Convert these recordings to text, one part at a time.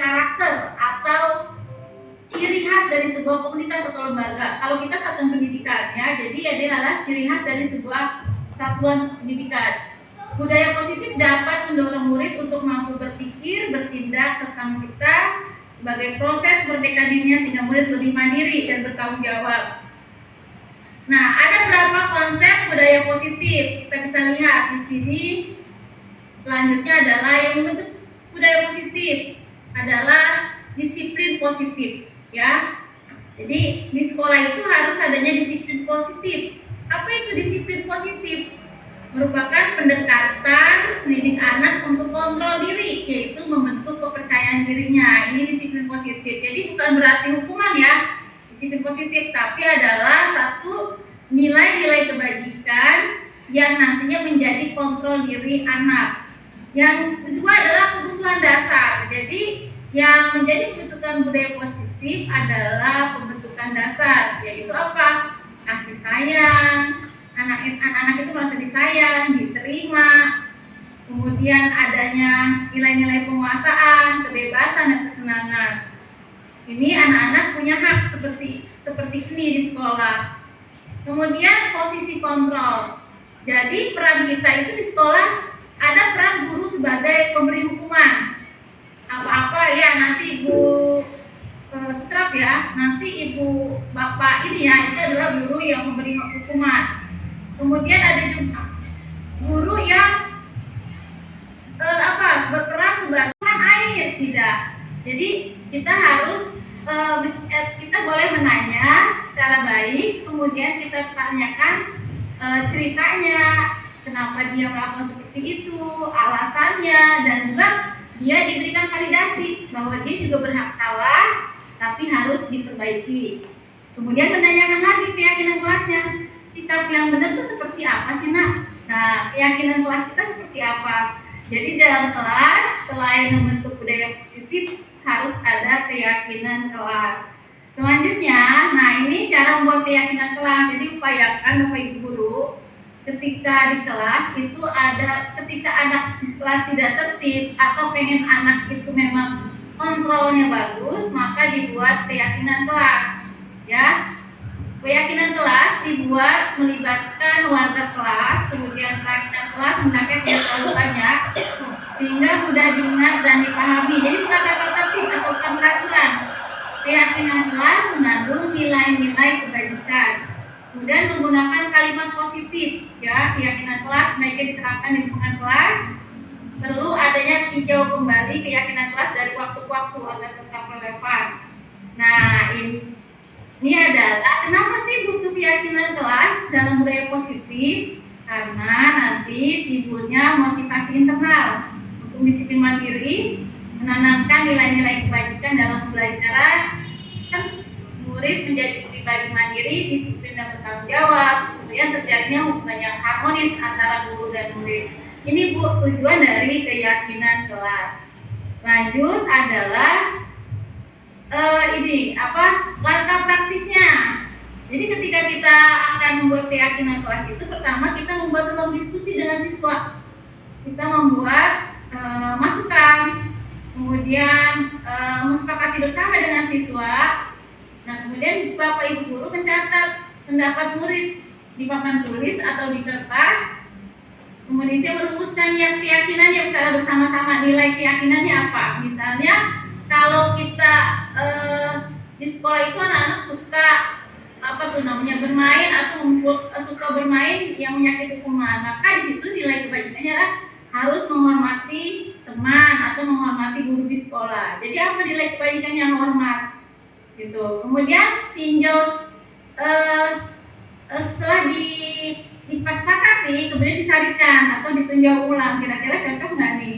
karakter atau ciri khas dari sebuah komunitas atau lembaga. Kalau kita satuan pendidikan ya, jadi dia adalah ciri khas dari sebuah satuan pendidikan. Budaya positif dapat mendorong murid untuk mampu berpikir, bertindak, serta mencipta sebagai proses merdeka dirinya sehingga murid lebih mandiri dan bertanggung jawab. Nah, ada berapa konsep budaya positif? Kita bisa lihat di sini. Selanjutnya adalah yang membentuk budaya positif adalah disiplin positif, ya. Jadi di sekolah itu harus adanya disiplin positif. Apa itu disiplin positif? Merupakan pendekatan mendidik anak untuk kontrol diri, yaitu membentuk kepercayaan dirinya. Ini disiplin positif. Jadi bukan berarti hukuman ya, disiplin positif, tapi adalah satu nilai-nilai kebajikan yang nantinya menjadi kontrol diri anak. Yang kedua adalah kebutuhan dasar. Jadi yang menjadi pembentukan budaya positif adalah pembentukan dasar, yaitu apa? Kasih sayang, anak-anak itu merasa disayang, diterima, kemudian adanya nilai-nilai penguasaan, kebebasan dan kesenangan. Ini anak-anak punya hak seperti ini di sekolah. Kemudian posisi kontrol. Jadi peran kita itu di sekolah ada peran guru sebagai pemberi hukuman. Apa-apa ya nanti ibu strap ya, nanti ibu bapak ini ya, itu adalah guru yang memberi hukuman. Kemudian ada juga guru yang berperan sebagai air, tidak. Jadi kita harus kita boleh menanya secara baik, kemudian kita tanyakan ceritanya, kenapa dia melakukan seperti itu, alasannya, dan juga dia diberikan validasi bahwa dia juga berhak salah, tapi harus diperbaiki. Kemudian menanyakan lagi keyakinan kelasnya, sikap yang benar itu seperti apa sih nak? Nah, keyakinan kelas kita seperti apa? Jadi dalam kelas selain membentuk budaya positif harus ada keyakinan kelas. Selanjutnya, nah ini cara membuat keyakinan kelas. Jadi upayakan Bapak Ibu guru ketika di kelas itu ada, ketika anak di kelas tidak tertib atau pengen anak itu memang kontrolnya bagus, maka dibuat keyakinan kelas, ya. Keyakinan kelas dibuat melibatkan warga kelas, kemudian keyakinan kelas hendaknya tidak terlalu banyak sehingga mudah diingat dan dipahami. Jadi bukan kata tertib atau bukan peraturan. Keyakinan kelas mengandung nilai-nilai kebajikan. Kemudian menggunakan kalimat positif, ya. Keyakinan kelas baiknya diterapkan di lingkungan kelas. Perlu adanya tinjau kembali keyakinan kelas dari waktu ke waktu agar tetap relevan. Nah, ini adalah kenapa sih butuh keyakinan kelas dalam budaya positif? Karena nanti timbulnya motivasi internal untuk disiplin mandiri, menanamkan nilai-nilai kebajikan dalam pembelajaran, murid menjadi pribadi mandiri, disiplin dan bertanggung jawab, kemudian terjalinnya hubungan yang harmonis antara guru dan murid. Ini Bu, tujuan dari keyakinan kelas. Lanjut adalah langkah praktisnya. Jadi ketika kita akan membuat keyakinan kelas itu, pertama kita membuat ruang diskusi dengan siswa. Kita membuat masukan, kemudian mensepakati bersama dengan siswa. Nah, kemudian Bapak Ibu guru mencatat pendapat murid di papan tulis atau di kertas. Kemudian merumuskan keyakinannya secara bersama-sama, nilai keyakinannya apa. Misalnya kalau kita di sekolah itu anak-anak suka bermain atau suka bermain lain yang menyakiti teman. Maka di situ nilai kebajikannya adalah harus menghormati teman atau menghormati guru di sekolah. Jadi apa nilai kebajikan yang hormat? Gitu. Kemudian tinjau setelah dipasepakati, kemudian disarikan atau ditinjau ulang, kira-kira cocok nggak nih?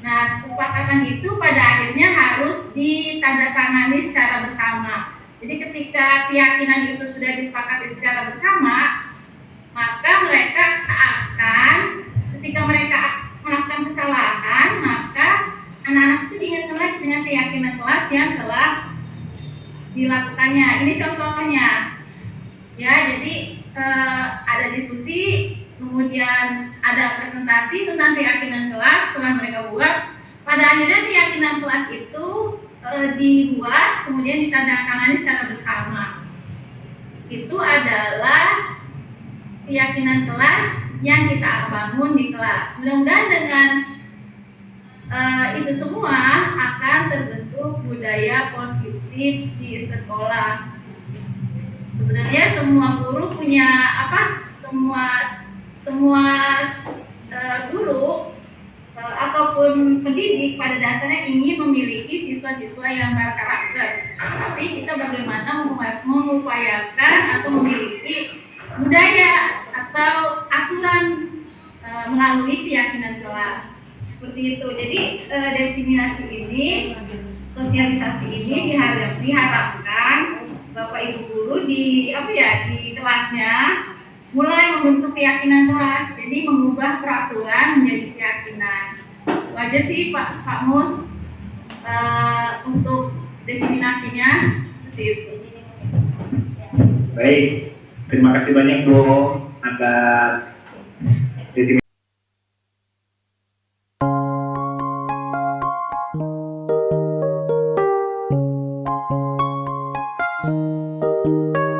Nah, kesepakatan itu pada akhirnya harus ditandatangani secara bersama. Jadi ketika keyakinan itu sudah disepakati secara bersama, maka mereka akan, ketika mereka melakukan kesalahan, maka anak-anak itu diingatkan lagi dengan keyakinan kelas yang telah dilakukannya. Ini contohnya. Ya, jadi ada diskusi, kemudian ada presentasi tentang keyakinan kelas setelah mereka buat. Pada akhirnya keyakinan kelas itu dibuat, kemudian ditandatangani secara bersama. Itu adalah keyakinan kelas yang kita bangun di kelas. Mudah-mudahan dengan itu semua akan terbentuk budaya positif di sekolah. Sebenarnya semua guru punya guru ataupun pendidik pada dasarnya ingin memiliki siswa-siswa yang berkarakter. Tapi kita bagaimana mengupayakan atau memiliki budaya atau aturan melalui keyakinan kelas. Seperti itu. Jadi diseminasi ini, sosialisasi ini diharapkan Bapak Ibu guru di kelasnya mulai membentuk keyakinan kelas, jadi mengubah peraturan menjadi keyakinan. Itu aja sih Pak Mus untuk diseminasinya seperti itu. Baik, terima kasih banyak Bu atas diseminasi.